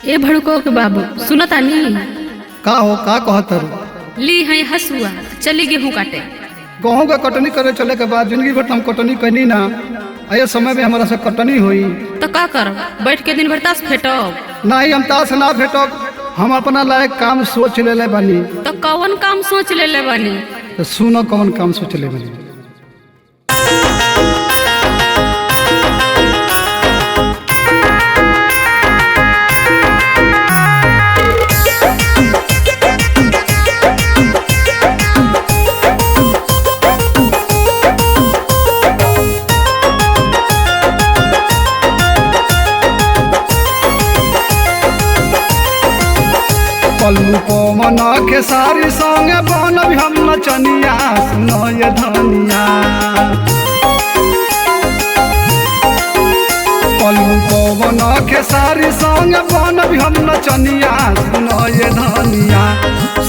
ए भड़को के बाबू सुनतानी का हो का कहतर ली है हसुआ चली गेहूं काटे। गेहूँ का कटनी करे चले के बाद जिंदगी भर तो हम कटनी कहनी ना आये समय में हमारा से कटनी हुई तो का करब बैठ के दिन भर ताश फेटब। ना ही हम ताश ना भेटब। हम अपना लायक काम सोच ले बानी। तो कौन काम सोच ले बानी? तो सुनो कौन काम सोच ले बानी। पल्लू पवन के सारी संगे बनब हम नचनिया सुनो ये धनिया। पल्लू पवन के सारी संगे बनब हम नचनिया सुनो ये धनिया।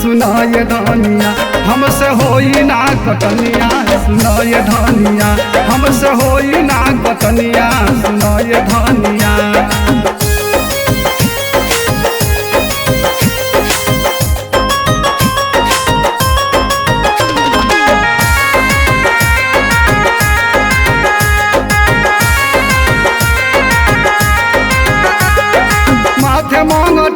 सुनो ये धनिया हमसे होई ना कटनिया सुनो ये धनिया। हमसे होई ना कटनिया सुनो ये धनिया।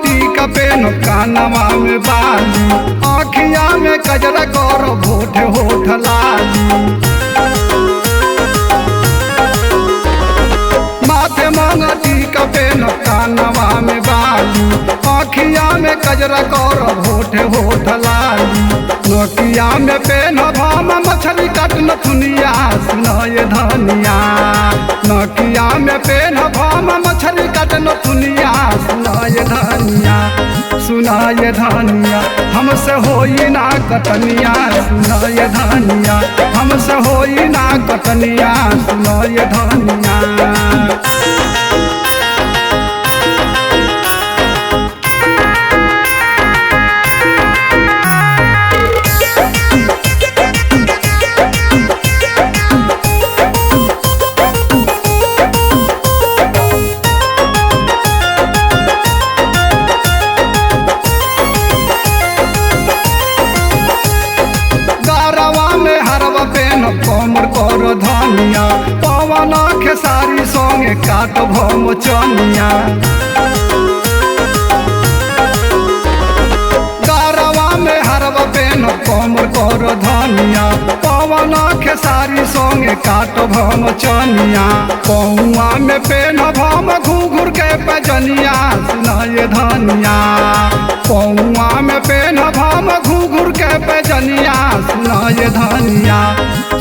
टीका पेन कानवा में बाली आँखिया में कजरा करो होठ होठ लाली। माथे मांगा टीका पेन कानवा में बाली आँखिया में कजरा करो होठ होठ लाली। नोकिया में पेन भाम मछली काट नथुनिया सुनो ये धनिया। नोकिया में पेन भाम मछली काट नथुनिया सुनो ये धनिया। सुना ये धनिया हमसे होई ना कटनिया सुनो ये धनिया। हमसे होई ना कटनिया सुनो ये धनिया। कमर कर धनिया पवन खेसारी संगे काट भम चनिया। गारवा में हरवा पेन कमर कर धनिया पवन खेसारी संगे काट भम चनिया। पौआ में पेन भम घूघूर के पैजनिया सुना ये धनिया। पौआ में पेन भम घूघूर के पैजनिया सुना ये धनिया।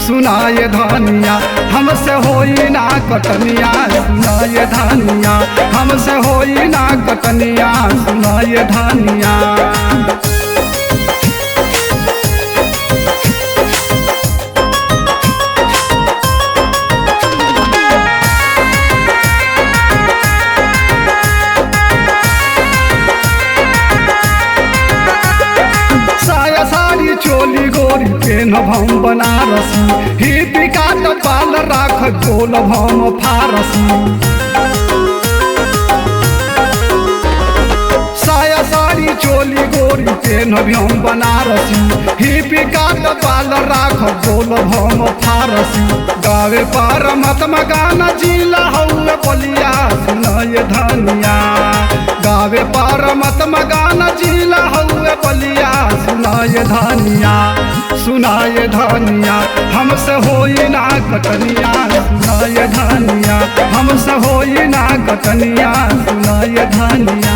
सुना ये धनिया हमसे होई ना कटनिया सुना ये धनिया। हमसे होई ना कटनिया सुना ये धनिया। चोली गोरी पेन भम बनारसी ही पिकाट पाल राख गोल भम फारसी। साया साड़ी चोली गोरी पेन भम बनारसी ही पिकाट पाल राख गोल भम फारसी। गावे पर मतम गाना जिला हौले बलिया सुना ये धनिया। गावे पर मतम गाना जिला हौले बलिया सुना ये धनिया। सुना ये धनिया हमसे होई ना कटनिया सुना ये धनिया। हमसे होई ना कटनिया सुना ये धनिया।